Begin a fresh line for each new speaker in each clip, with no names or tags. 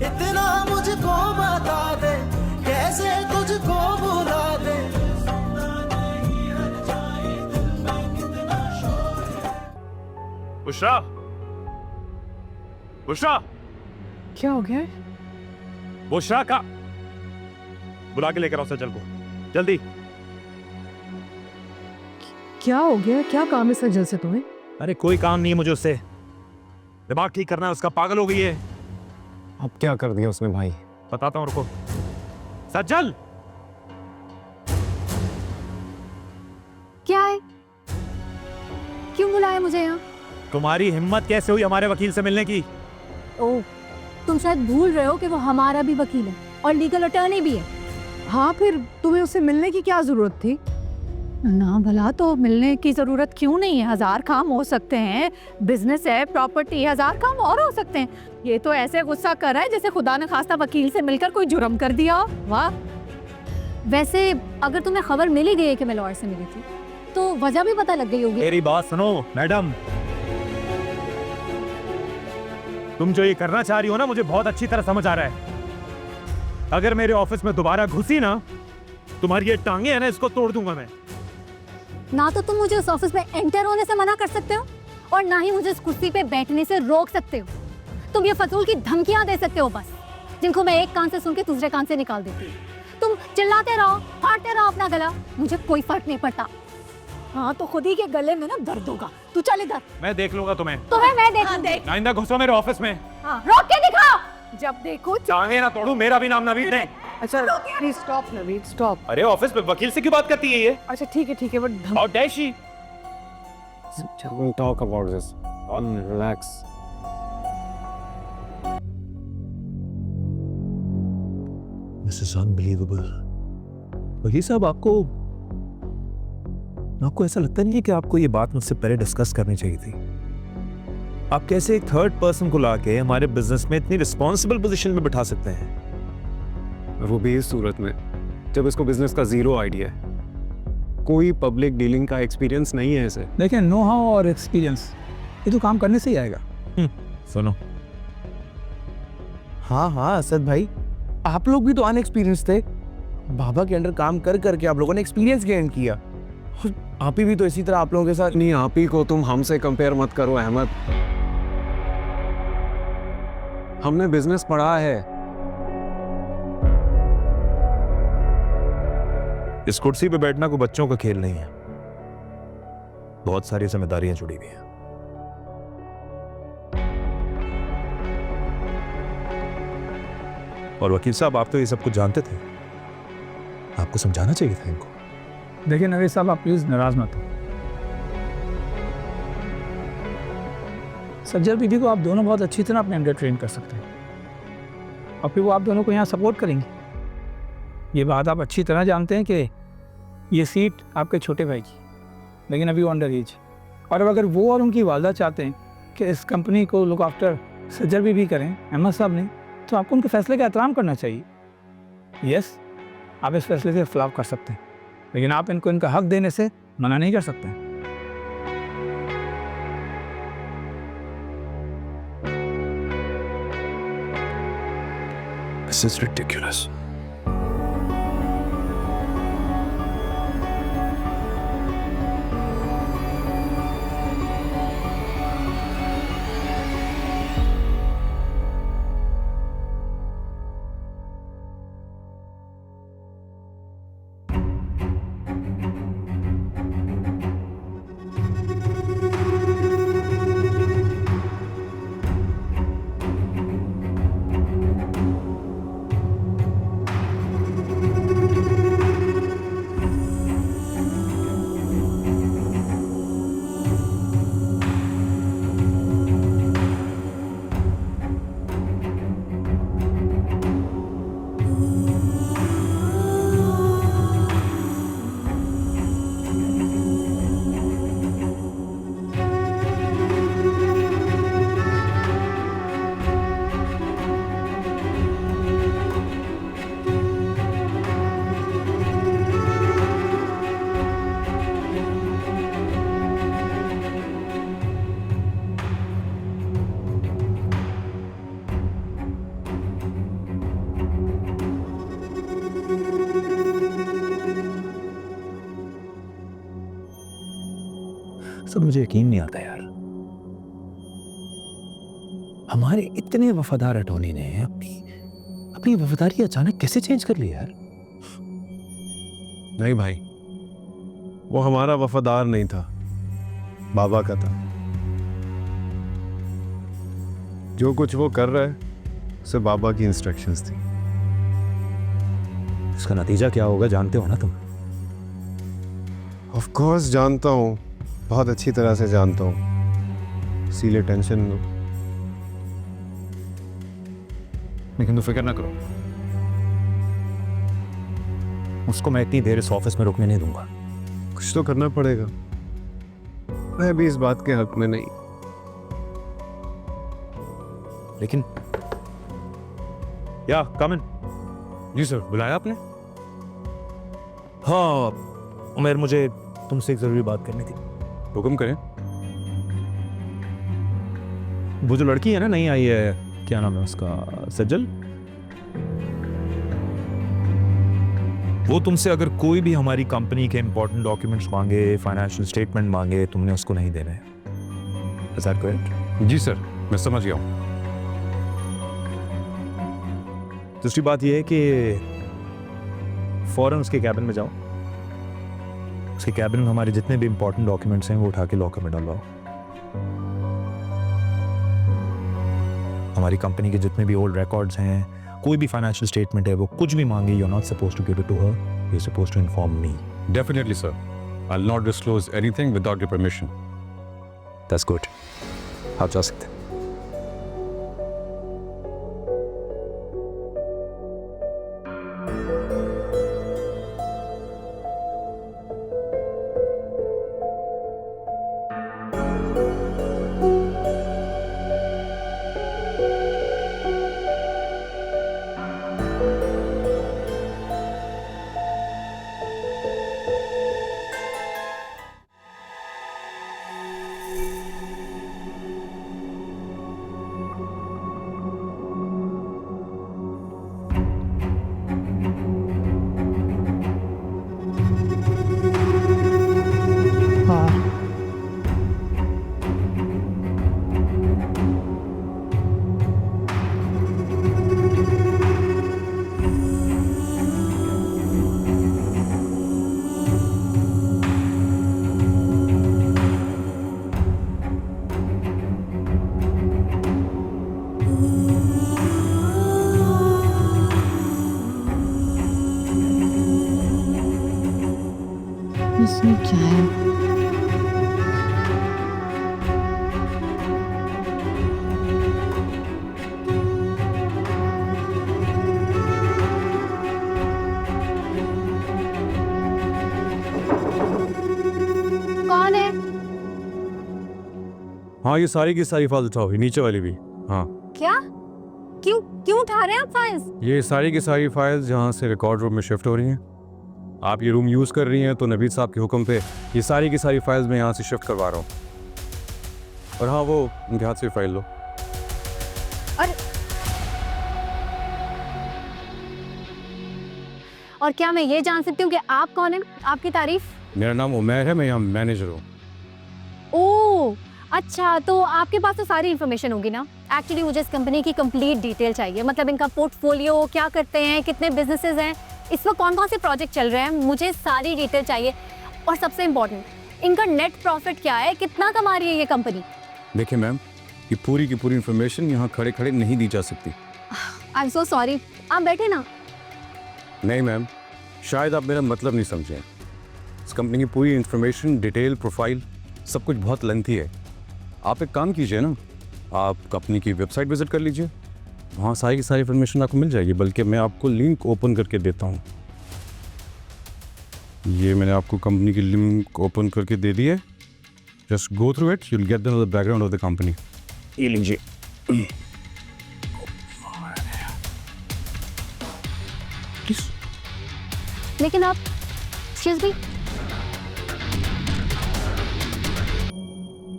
इतना मुझको बता दे, कैसे तुझको भुला दे।
बुशरा, बुशरा,
क्या हो गया?
बुशरा का बुला के लेकर आओ सजल को जल्दी।
क्या हो गया? क्या काम है सजल से तुम्हें?
अरे कोई काम नहीं है मुझे उससे, दिमाग ठीक करना है उसका, पागल हो गई है।
अब क्या कर दिया उसने भाई?
बताता हूँ रुको। सज्जल,
क्या है? क्यों बुलाया मुझे यहाँ?
तुम्हारी हिम्मत कैसे हुई हमारे वकील से मिलने की?
ओह, तुम शायद भूल रहे हो कि वो हमारा भी वकील है और लीगल अटर्नी भी है।
हाँ, फिर तुम्हें उससे मिलने की क्या जरूरत थी?
ना भला तो मिलने की जरूरत क्यों नहीं है? 1000 काम हो सकते हैं, बिजनेस है, प्रॉपर्टी, 1000 काम और हो सकते हैं। ये तो ऐसे गुस्सा कर रहा है जैसे खुदा न खास्ता वकील से मिलकर कोई जुर्म कर दिया हो। वाह। वैसे अगर तुम्हें खबर मिल ही गई है कि मैं लॉयर से मिली थी तो वजह भी पता लग गई होगी।
मेरी बात सुनो मैडम, तुम जो ये करना चाह रही हो ना मुझे बहुत अच्छी तरह समझ आ रहा है। अगर मेरे ऑफिस में दोबारा घुसी ना, तुम्हारी ये टांगे है ना इसको तोड़ दूंगा मैं।
ना तो तुम मुझे उस ऑफिस में एंटर होने से मना कर सकते हो और ना ही मुझे उस कुर्सी पे बैठने से रोक सकते हो। तुम ये फजूल की धमकियां दे सकते हो बस, जिनको मैं एक कान से सुन के दूसरे कान से निकाल देती हूँ। तुम चिल्लाते रहो, फाड़ते रहो अपना गला, मुझे कोई फर्क नहीं पड़ता। हाँ तो खुद ही के गले में ना दर्द होगा। तू चल इधर।
मैं देख लूंगा तुम्हें।
तुम्हें मैं देखूंगी।
आइंदा घुसो मेरे ऑफिस में।
हाँ, रोक के दिखाओ।
जब देखो
टांगे ना तोड़ू, मेरा भी नाम नवीद है।
अच्छा प्लीज स्टॉप नवीद, स्टॉप।
अरे ऑफिस में वकील से क्यों बात करती है ये?
अच्छा ठीक है but
How dare she?
We'll talk about this. Relax.
This is unbelievable. वकील साहब आपको ऐसा लगता नहीं है कि आपको ये बात मुझसे पहले डिस्कस करनी चाहिए थी? आप कैसे एक थर्ड पर्सन को लाके हमारे बिजनेस में इतनी रिस्पॉन्सिबल पोजीशन में बिठा सकते हैं?
और वो भी इस सूरत में जब इसको बिजनेस का जीरो आइडिया है, कोई पब्लिक डीलिंग का एक्सपीरियंस नहीं है इसे।
देखिए, नो हाउ और एक्सपीरियंस ये तो काम करने से ही आएगा।
सुनो,
हाँ असद भाई, आप लोग भी तो अनएक्सपीरियंस थे। बाबा के अंडर काम कर करके आप लोगों ने एक्सपीरियंस गेन किया। आप ही भी तो इसी तरह आप लोगों के साथ।
नहीं, आप ही को तुम हमसे कंपेयर मत करो अहमद। हमने बिजनेस पढ़ा है।
इस कुर्सी पे बैठना कोई बच्चों का खेल नहीं है, बहुत सारी जिम्मेदारियां जुड़ी हुई हैं। और वकील साहब आप तो ये सब कुछ जानते थे, आपको समझाना चाहिए था इनको।
देखिए नवीद साहब, आप प्लीज नाराज मत हो। सज्जल बीबी को आप दोनों बहुत अच्छी तरह अपने अंडर ट्रेन कर सकते हैं और फिर वो आप दोनों को यहाँ सपोर्ट करेंगी। ये बात आप अच्छी तरह जानते हैं कि ये सीट आपके छोटे भाई की, लेकिन अभी वो अंडर एज। और अब अगर वो और उनकी वालदा चाहते हैं कि इस कंपनी को लुक आफ्टर सज्जल बीबी करें अहमद साहब ने, तो आपको उनके फैसले का एहतराम करना चाहिए। यस, आप इस फैसले से खिलाफ कर सकते हैं, लेकिन आप इनको इनका हक देने से मना नहीं कर सकते।
This is ridiculous.
सब मुझे यकीन नहीं आता यार, हमारे इतने वफादार अटॉर्नी ने अपनी वफादारी अचानक कैसे चेंज कर ली यार?
नहीं भाई, वो हमारा वफादार नहीं था, बाबा का था। जो कुछ वो कर रहा है सिर्फ बाबा की इंस्ट्रक्शंस थी।
इसका नतीजा क्या होगा जानते हो ना तुम?
ऑफ कोर्स जानता हूँ, बहुत अच्छी तरह से जानता हूँ, इसीलिए टेंशन लो।
लेकिन तो फिक्र ना करो, उसको मैं इतनी देर इस ऑफिस में रुकने नहीं दूंगा।
कुछ तो करना पड़ेगा, मैं भी इस बात के हक में नहीं।
लेकिन
या कम इन।
जी सर, बुलाया आपने?
हाँ उमेर, मुझे तुमसे एक जरूरी बात करनी थी।
हुक्म करें।
वो जो लड़की है ना, नहीं आई है, क्या नाम है उसका, सज्जल, वो तुमसे अगर कोई भी हमारी कंपनी के इंपॉर्टेंट डॉक्यूमेंट्स मांगे, फाइनेंशियल स्टेटमेंट मांगे, तुमने उसको नहीं देने हैं। Is that correct?
जी सर, मैं समझ गया हूँ।
दूसरी बात यह है कि फौरन उसके कैबिन में जाओ, उसके कैबिन में हमारे जितने भी इंपॉर्टेंट डॉक्यूमेंट्स हैं वो उठा के लॉकर में डलवाओ। हमारी कंपनी के जितने भी ओल्ड रिकॉर्ड्स हैं, कोई भी फाइनेंशियल स्टेटमेंट है, वो कुछ भी मांगे, you are not supposed to give it to her, you are supposed to inform me.
Definitely sir, I'll not disclose anything without your permission.
That's good. आप जा सकते हैं।
इसमें क्या है?
कौन है?
हाँ, ये सारी की सारी फाइल्स उठाओ, ये नीचे वाली भी। हाँ,
क्या? क्यों क्यों उठा रहे हैं आप फाइल्स?
ये सारी की सारी फाइल्स जहाँ से रिकॉर्ड रूम में शिफ्ट हो रही हैं। आप ये रूम यूज़ कर रही हैं तो नवीद साहब के हुक्म पे ये सारी की सारी फाइल्स मैं यहाँ से शिफ्ट करवा रहा हूँ। और हाँ, वो उनके हाथ से फाइल लो।
और क्या मैं ये जान सकती हूँ कि आप कौन हैं? आपकी तारीफ।
मेरा नाम उमैर है, मैं यहाँ मैनेजर हूँ।
ओह अच्छा, तो आपके पास तो सारी इन्फॉर्मेशन होगी ना। एक्चुअली मुझे इस कंपनी की कंप्लीट डिटेल चाहिए, मतलब इनका पोर्टफोलियो, क्या करते हैं, कितने बिजनेसेस हैं, इस वक्त कौन कौन से प्रोजेक्ट चल रहे हैं, मुझे सारी डिटेल चाहिए। और सबसे इम्पोर्टेंट, इनका नेट प्रॉफिट क्या है, कितना कमा रही है ये कंपनी।
देखिए मैम, ये पूरी की पूरी इन्फॉर्मेशन यहाँ खड़े खड़े नहीं दी जा सकती।
आई एम सो सॉरी, आप बैठे ना।
नहीं मैम, शायद आप मेरा मतलब नहीं समझे। इस कंपनी की पूरी इन्फॉर्मेशन, डिटेल, प्रोफाइल सब कुछ बहुत लेंथी है। आप एक काम कीजिए ना, आप कंपनी की वेबसाइट विजिट कर लीजिए, वहाँ सारी की सारी इन्फॉर्मेशन आपको मिल जाएगी। बल्कि मैं आपको लिंक ओपन करके देता हूँ। ये मैंने आपको कंपनी की लिंक ओपन करके दे दी है। Just go through it, you will get the background of the company. ये लीजिए। प्लीज।
लेकिन आप, एक्सक्यूज मी,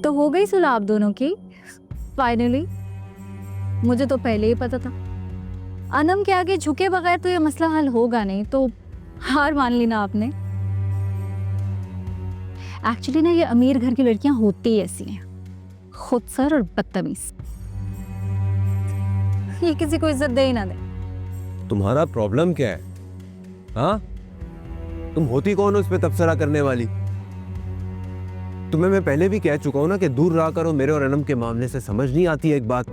तो हो गई सुलह आप दोनों की फाइनली। मुझे तो पहले ही पता था। अनम के आगे झुके बगैर तो ये मसला हल होगा नहीं, तो हार मान ली ना आपने। एक्चुअली ना ये अमीर घर की लड़कियां होती ही ऐसी हैं, खुद सर और बदतमीज। ये किसी को इज्जत दे ही ना दे।
तुम्हारा प्रॉब्लम क्या है? हाँ, तुम होती कौन हो इस पे तबसरा करने वाली? तुम्हें मैं पहले भी कह चुका हूं ना कि दूर रहा करो मेरे और अनम के मामले से। समझ नहीं आती है एक बात?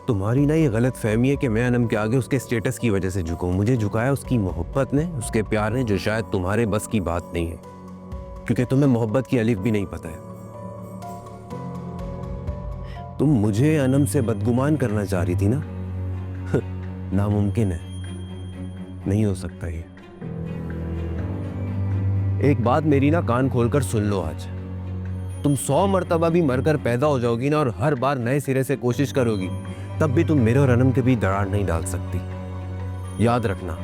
तुम्हारी ना ये गलत फहमी है कि मैं अनम के आगे उसके स्टेटस की वजह से झुका हूं। मुझे झुकाया उसकी मोहब्बत ने, उसके प्यार ने, जो शायद तुम्हारे बस की बात नहीं है, क्योंकि तुम्हें मोहब्बत की अलिफ भी नहीं पता है। तुम मुझे अनम से बदगुमान करना चाह रही थी ना? नामुमकिन है, नहीं हो सकता ये। एक बात मेरी ना कान खोलकर सुन लो आज। तुम 100 मर्तबा भी मरकर पैदा हो जाओगी ना और हर बार नए सिरे से कोशिश करोगी, तब भी तुम मेरे और अनम के बीच दरार नहीं डाल सकती। याद रखना।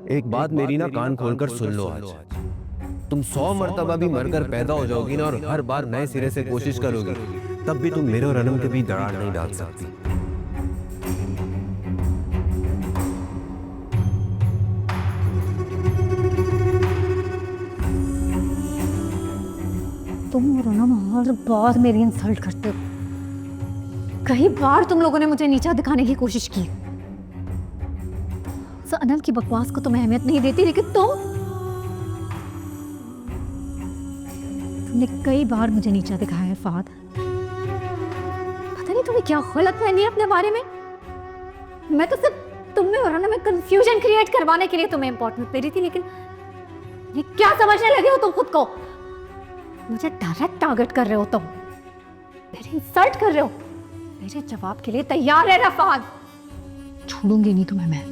एक बात मेरी ना कान खोलकर सुन लो आज। तुम 100 मर्तबा भी मरकर पैदा हो जाओगी ना और हर बार नए सिरे से कोशिश करोगी, तब भी तुम मेरे और अनम के बीच दरार नहीं डाल सकती।
तुम और अनम हर बार मेरी इंसल्ट करते हो। कई बार तुम लोगों ने मुझे नीचा दिखाने की कोशिश की। अनम की बकवास को तो मैं अहमियत नहीं देती, लेकिन तुमने कई बार मुझे नीचा दिखाया है फाद। पता नहीं तुम्हें क्या गलतफहमी है अपने बारे में। मैं तो सिर्फ तुम में और अनम में कंफ्यूजन क्रिएट करवाने के लिए तुम्हें इंपॉर्टेंस दे रही थी, लेकिन ये क्या समझने लगे हो तुम खुद को? मुझे डायरेक्ट टारगेट कर रहे हो तुम, मेरी इंसल्ट कर रहे हो। मेरे जवाब के लिए तैयार है रफाद। छोड़ूंगी नहीं तुम्हें मैं।